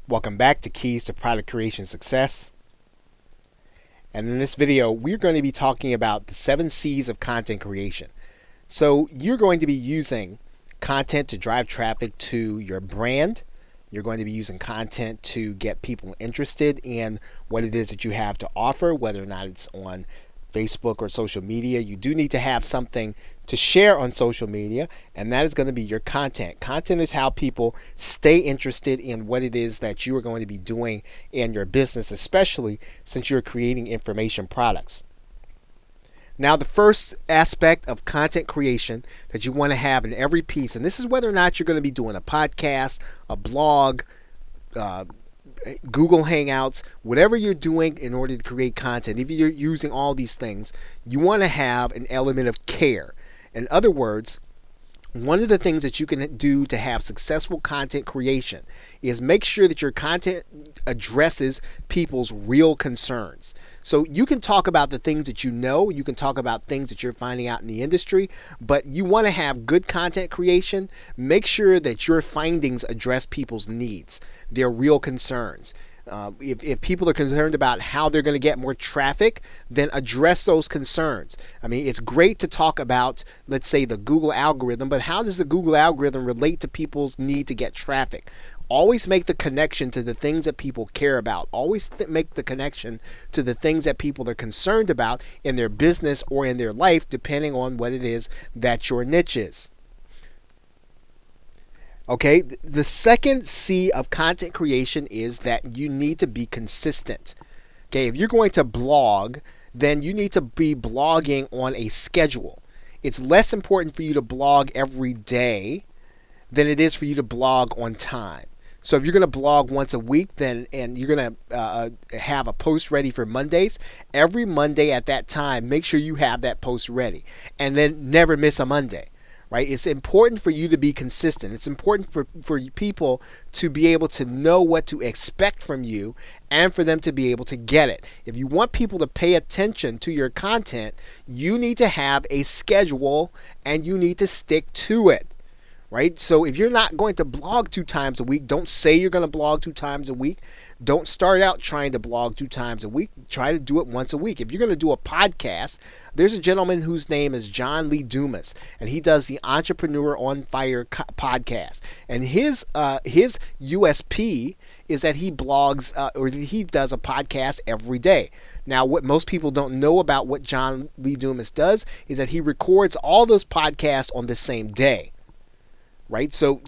Welcome back to Keys to Product Creation Success. And in this video, we're going to be talking about the 7 C's of content creation. So you're going to be using content to drive traffic to your brand. You're going to be using content to get people interested in what it is that you have to offer, whether or not it's on Facebook or social media. You do need to have something to share on social media, and that is going to be your content. Content is how people stay interested in what it is that you are going to be doing in your business, especially since you're creating information products. Now, the first aspect of content creation that you want to have in every piece, and this is whether or not you're going to be doing a podcast, a blog, Google Hangouts, whatever you're doing in order to create content, if you're using all these things, you want to have an element of care. In other words, one of the things that you can do to have successful content creation is make sure that your content addresses people's real concerns. So you can talk about the things that you know, you can talk about things that you're finding out in the industry, but you want to have good content creation. Make sure that your findings address people's needs, their real concerns. If people are concerned about how they're going to get more traffic, then address those concerns. I mean, it's great to talk about, let's say, the Google algorithm, but how does the Google algorithm relate to people's need to get traffic? Always make the connection to the things that people care about. Always make the connection to the things that people are concerned about in their business or in their life, depending on what it is that your niche is. Okay, the second C of content creation is that you need to be consistent. Okay, if you're going to blog, then you need to be blogging on a schedule. It's less important for you to blog every day than it is for you to blog on time. So if you're going to blog once a week, and you're going to have a post ready for Mondays, every Monday at that time, make sure you have that post ready, and then never miss a Monday. Right? It's important for you to be consistent. It's important for people to be able to know what to expect from you and for them to be able to get it. If you want people to pay attention to your content, you need to have a schedule and you need to stick to it. Right? So if you're not going to blog 2 times a week, don't say you're going to blog 2 times a week. Don't start out trying to blog 2 times a week. Try to do it once a week. If you're going to do a podcast, there's a gentleman whose name is John Lee Dumas, and he does the Entrepreneur on Fire podcast. And his USP is that he blogs or he does a podcast every day. Now, what most people don't know about what John Lee Dumas does is that he records all those podcasts on the same day. Right? So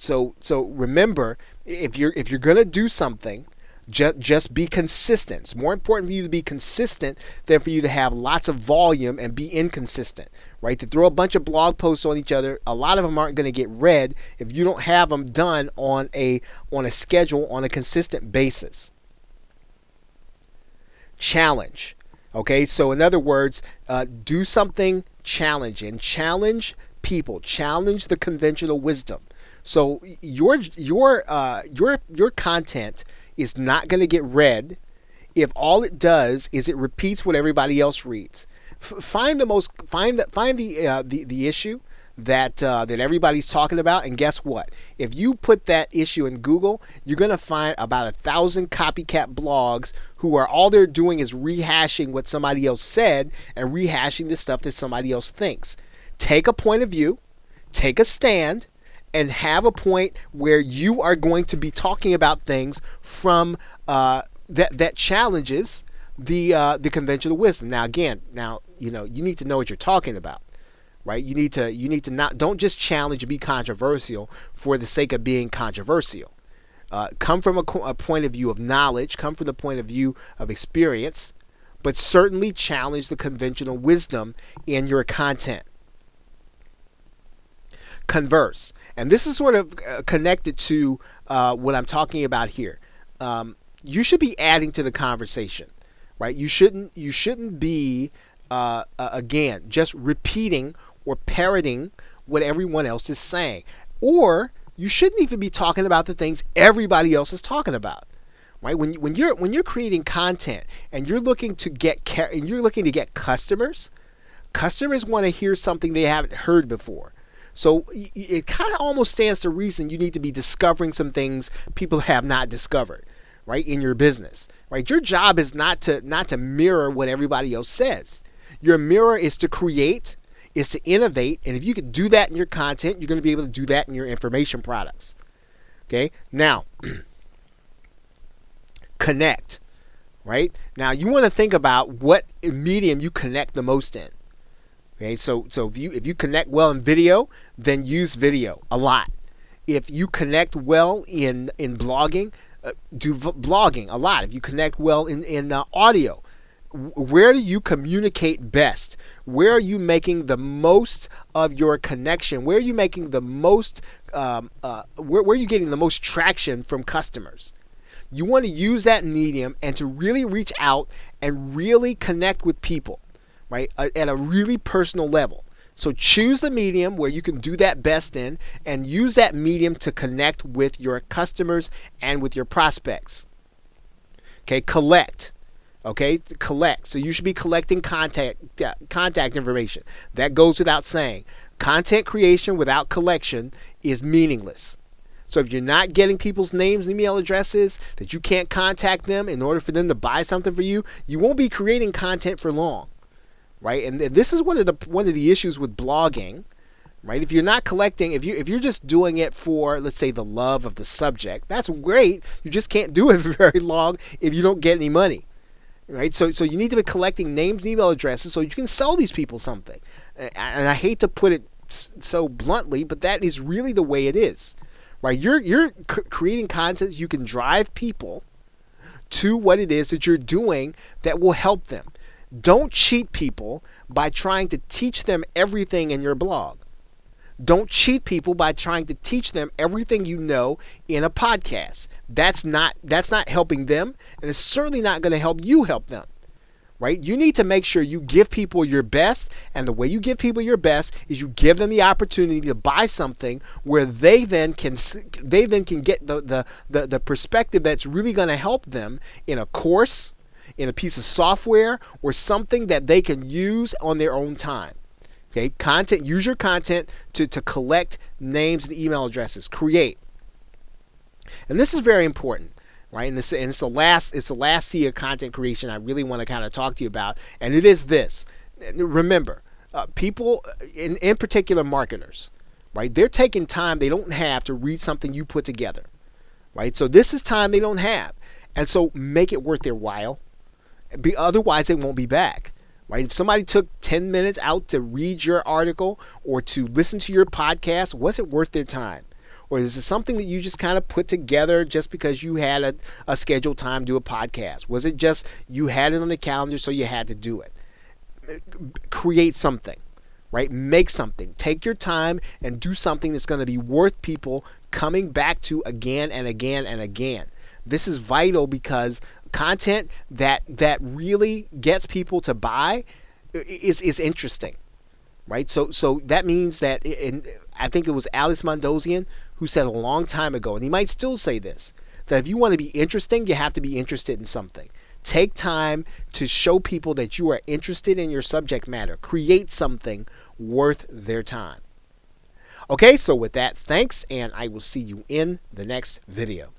remember, if you're going to do something, just be consistent. It's more important for you to be consistent than for you to have lots of volume and be inconsistent. Right? To throw a bunch of blog posts on each other, a lot of them aren't going to get read if you don't have them done on a schedule, on a consistent basis. Challenge. Okay? So in other words, do something challenging. Challenge people. Challenge the conventional wisdom. So your content is not going to get read if all it does is it repeats what everybody else reads. Find the issue that everybody's talking about, and guess what? If you put that issue in Google, you're going to find about 1,000 copycat blogs who are all they're doing is rehashing what somebody else said and rehashing the stuff that somebody else thinks. Take a point of view, take a stand, and have a point where you are going to be talking about things from that challenges the conventional wisdom. Now, again, you need to know what you're talking about, right? You need to don't just challenge and be controversial for the sake of being controversial. Come from a point of view of knowledge, come from the point of view of experience, but certainly challenge the conventional wisdom in your content. Converse. And this is sort of connected to what I'm talking about here. You should be adding to the conversation, right? You shouldn't be again just repeating or parroting what everyone else is saying, or you shouldn't even be talking about the things everybody else is talking about. Right? When you're creating content and you're looking to get customers, customers want to hear something they haven't heard before. So it kind of almost stands to reason you need to be discovering some things people have not discovered. right, in your business, right? Your job is not to mirror what everybody else says. Your mirror is to create, is to innovate, and if you can do that in your content, you're going to be able to do that in your information products. Okay? Now, connect, right? Now, you want to think about what medium you connect the most in. Okay? So if you connect well in video, then use video a lot. If you connect well in blogging, do blogging a lot. If you connect well in audio, where do you communicate best? Where are you making the most of your connection? Where are you making the most? Where are you getting the most traction from customers? You want to use that medium and to really reach out and really connect with people, right, at a really personal level. So choose the medium where you can do that best in, and use that medium to connect with your customers and with your prospects. Okay, collect. Okay, collect. So you should be collecting contact information. That goes without saying. Content creation without collection is meaningless. So if you're not getting people's names and email addresses, that you can't contact them in order for them to buy something for you, you won't be creating content for long, right? And this is one of the issues with blogging, right? If you're not collecting, if you're just doing it for, let's say, the love of the subject, that's great. You just can't do it for very long if you don't get any money. Right, so you need to be collecting names and email addresses so you can sell these people something. And I hate to put it so bluntly, but that is really the way it is. Right, you're creating content so you can drive people to what it is that you're doing that will help them. Don't cheat people by trying to teach them everything in your blog. Don't cheat people by trying to teach them everything you know in a podcast. That's not helping them, and it's certainly not going to help you help them. Right? You need to make sure you give people your best, and the way you give people your best is you give them the opportunity to buy something where they then can get the perspective that's really going to help them in a course, in a piece of software, or something that they can use on their own time. Okay, content. Use your content to collect names and email addresses. Create, and this is very important, right? And it's the last C of content creation I really want to kind of talk to you about, and it is this. Remember, people, in particular marketers, right? They're taking time they don't have to read something you put together, right? So this is time they don't have, and so make it worth their while. Otherwise, they won't be back. Right? If somebody took 10 minutes out to read your article or to listen to your podcast, was it worth their time? Or is it something that you just kind of put together just because you had a scheduled time to do a podcast? Was it just you had it on the calendar so you had to do it? Create something, right? Make something. Take your time and do something that's going to be worth people coming back to again and again and again. This is vital because content that really gets people to buy is interesting, right? So that means that, I think it was Alex Mandossian who said a long time ago, and he might still say this, that if you want to be interesting, you have to be interested in something. Take time to show people that you are interested in your subject matter. Create something worth their time. Okay, so with that, thanks, and I will see you in the next video.